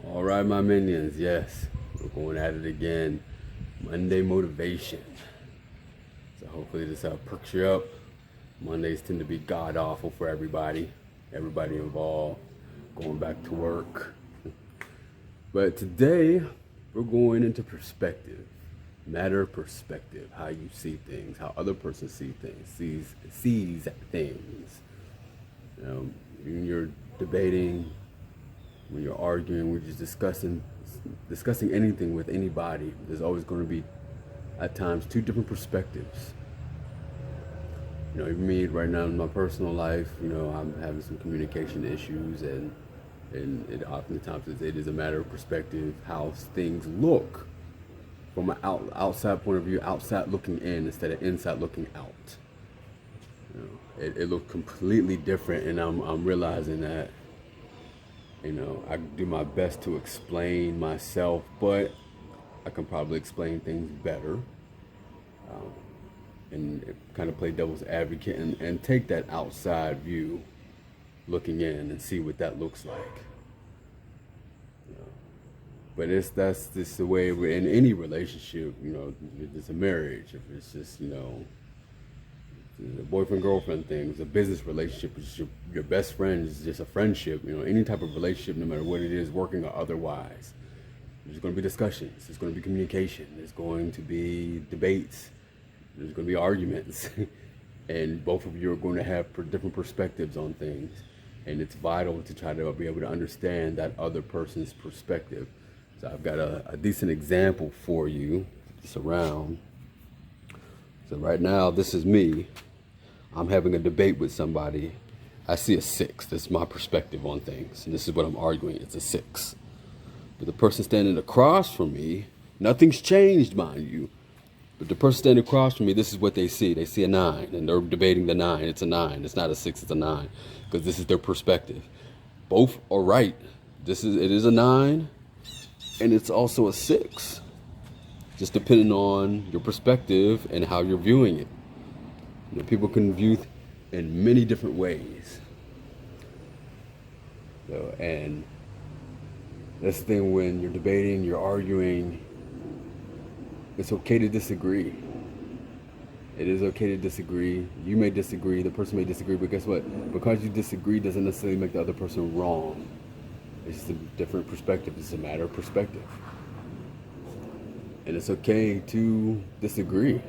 All right, my minions. Yes, we're going at it again. Monday motivation. So hopefully this perks you up. Mondays tend to be god awful for everybody involved, going back to work. But today we're going into perspective, matter of perspective, how you see things, how other person see things, sees things. When you're debating, when you're arguing, when you're just discussing anything with anybody, there's always going to be, at times, two different perspectives. Even me right now in my personal life, I'm having some communication issues, and it oftentimes it is a matter of perspective, how things look from an outside point of view, outside looking in instead of inside looking out. It looks completely different, and I'm realizing that. I do my best to explain myself, but I can probably explain things better, and kind of play devil's advocate and take that outside view, looking in, and see what that looks like. But that's just the way in any relationship. If it's a marriage, if it's just the boyfriend-girlfriend thing, it's a business relationship, it's your best friend, it's just a friendship, any type of relationship, no matter what it is, working or otherwise. There's going to be discussions, there's going to be communication, there's going to be debates, there's going to be arguments, and both of you are going to have different perspectives on things, and it's vital to try to be able to understand that other person's perspective. So I've got a decent example for you, just around. So right now, this is me. I'm having a debate with somebody. I see a 6. That's my perspective on things. And this is what I'm arguing. It's a 6. But the person standing across from me, nothing's changed, mind you. But the person standing across from me, this is what they see. They see a 9, and they're debating the 9. It's a 9. It's not a 6, it's a 9. Because this is their perspective. Both are right. It is a 9, and it's also a 6. Just depending on your perspective and how you're viewing it. People can view in many different ways. And that's the thing, when you're debating, you're arguing, it's okay to disagree. It is okay to disagree. You may disagree, the person may disagree, but guess what? Because you disagree doesn't necessarily make the other person wrong. It's just a different perspective. It's a matter of perspective. And it's okay to disagree.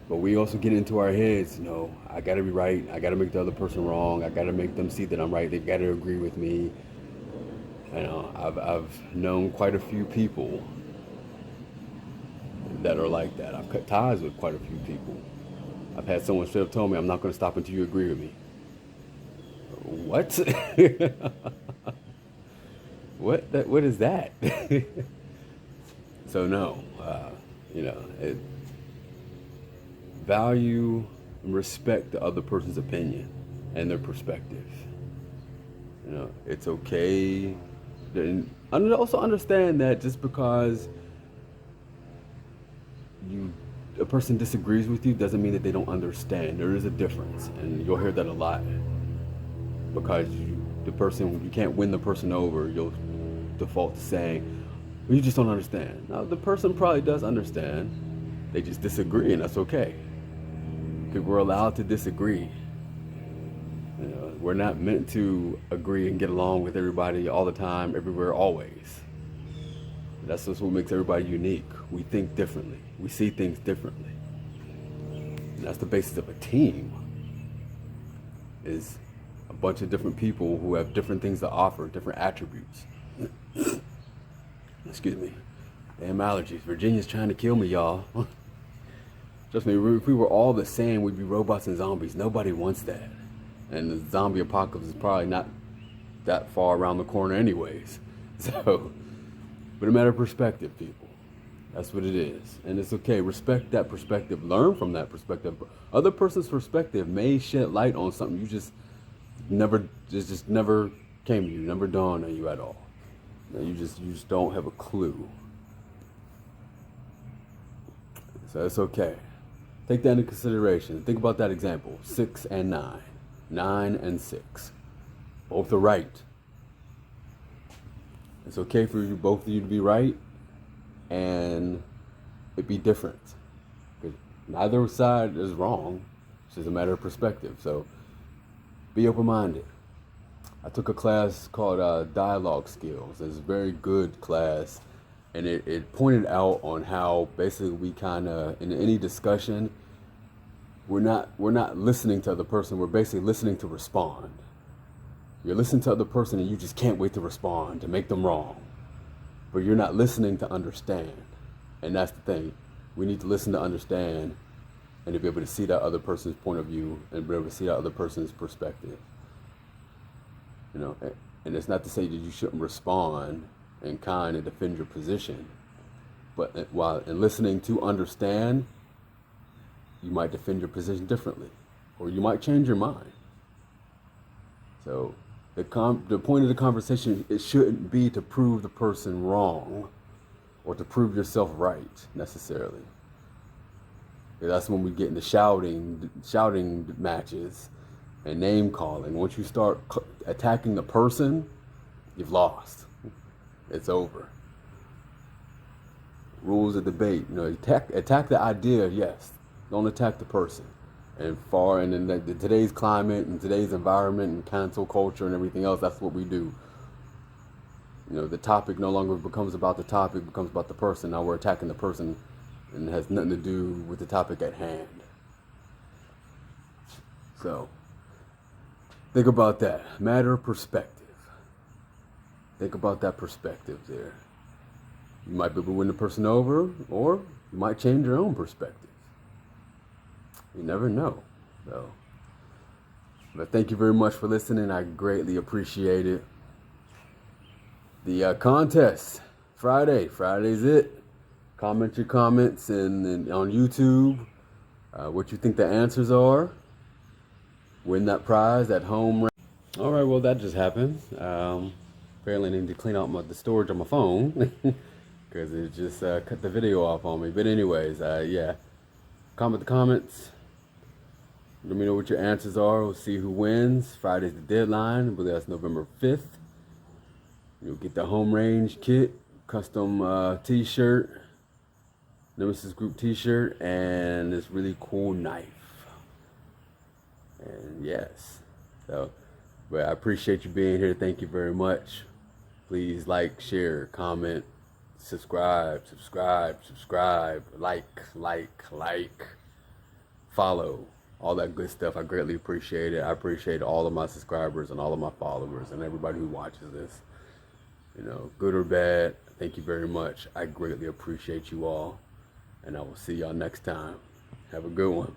But we also get into our heads, I gotta be right, I gotta make the other person wrong, I gotta make them see that I'm right, they've gotta agree with me. I've known quite a few people that are like that. I've cut ties with quite a few people. I've had someone straight up told me, I'm not gonna stop until you agree with me. What? What is that? So no, value and respect the other person's opinion and their perspective. It's okay. And also understand that just because a person disagrees with you doesn't mean that they don't understand. There is a difference, and you'll hear that a lot. Because you can't win the person over, you'll default to saying, well, you just don't understand. Now, the person probably does understand. They just disagree, and that's okay. Because we're allowed to disagree. We're not meant to agree and get along with everybody all the time, everywhere, always. That's just what makes everybody unique. We think differently. We see things differently. And that's the basis of a team. Is a bunch of different people who have different things to offer, different attributes. Excuse me. Damn allergies. Virginia's trying to kill me, y'all. Trust me, if we were all the same, we'd be robots and zombies. Nobody wants that. And the zombie apocalypse is probably not that far around the corner anyways. So, but a matter of perspective, people. That's what it is. And it's okay. Respect that perspective. Learn from that perspective. Other person's perspective may shed light on something you just never came to you, never dawned on you at all. You just don't have a clue. So it's okay. Take that into consideration. Think about that example. 6 and 9. 9 and 6. Both are right. It's okay for you, both of you, to be right, and it be different. Because neither side is wrong. It's just a matter of perspective. So be open-minded. I took a class called Dialogue Skills. It's a very good class, and it pointed out on how basically we kind of, in any discussion, we're not listening to the other person. We're basically listening to respond. You're listening to the other person, and you just can't wait to respond to make them wrong, but you're not listening to understand. And that's the thing. We need to listen to understand, and to be able to see that other person's point of view and be able to see that other person's perspective. You know, and it's not to say that you shouldn't respond in kind and defend your position, but while in listening to understand, you might defend your position differently, or you might change your mind. So the point of the conversation, it shouldn't be to prove the person wrong or to prove yourself right necessarily. That's when we get into shouting matches and name calling. Once you start attacking the person, you've lost. It's over. Rules of debate. You know, attack the idea, yes. Don't attack the person. And in today's climate and today's environment and cancel culture and everything else, that's what we do. You know, the topic no longer becomes about the topic, becomes about the person. Now we're attacking the person, and it has nothing to do with the topic at hand. So think about that. Matter of perspective. Think about that perspective there. You might be able to win the person over, or you might change your own perspective. You never know. So, but thank you very much for listening. I greatly appreciate it. The contest, Friday's it. Comment your comments and on YouTube, what you think the answers are. Win that prize, that home. All right, well, that just happened. Apparently I need to clean out the storage on my phone because it just cut the video off on me. But anyways, yeah, comment the comments. Let me know what your answers are. We'll see who wins. Friday's the deadline. I believe that's November 5th. You'll get the home range kit, custom t-shirt, Nemesis Group t-shirt, and this really cool knife. And yes, so, but I appreciate you being here. Thank you very much. Please like, share, comment, subscribe, like, follow. All that good stuff. I greatly appreciate it. I appreciate all of my subscribers and all of my followers and everybody who watches this. You know, good or bad, thank you very much. I greatly appreciate you all. And I will see y'all next time. Have a good one.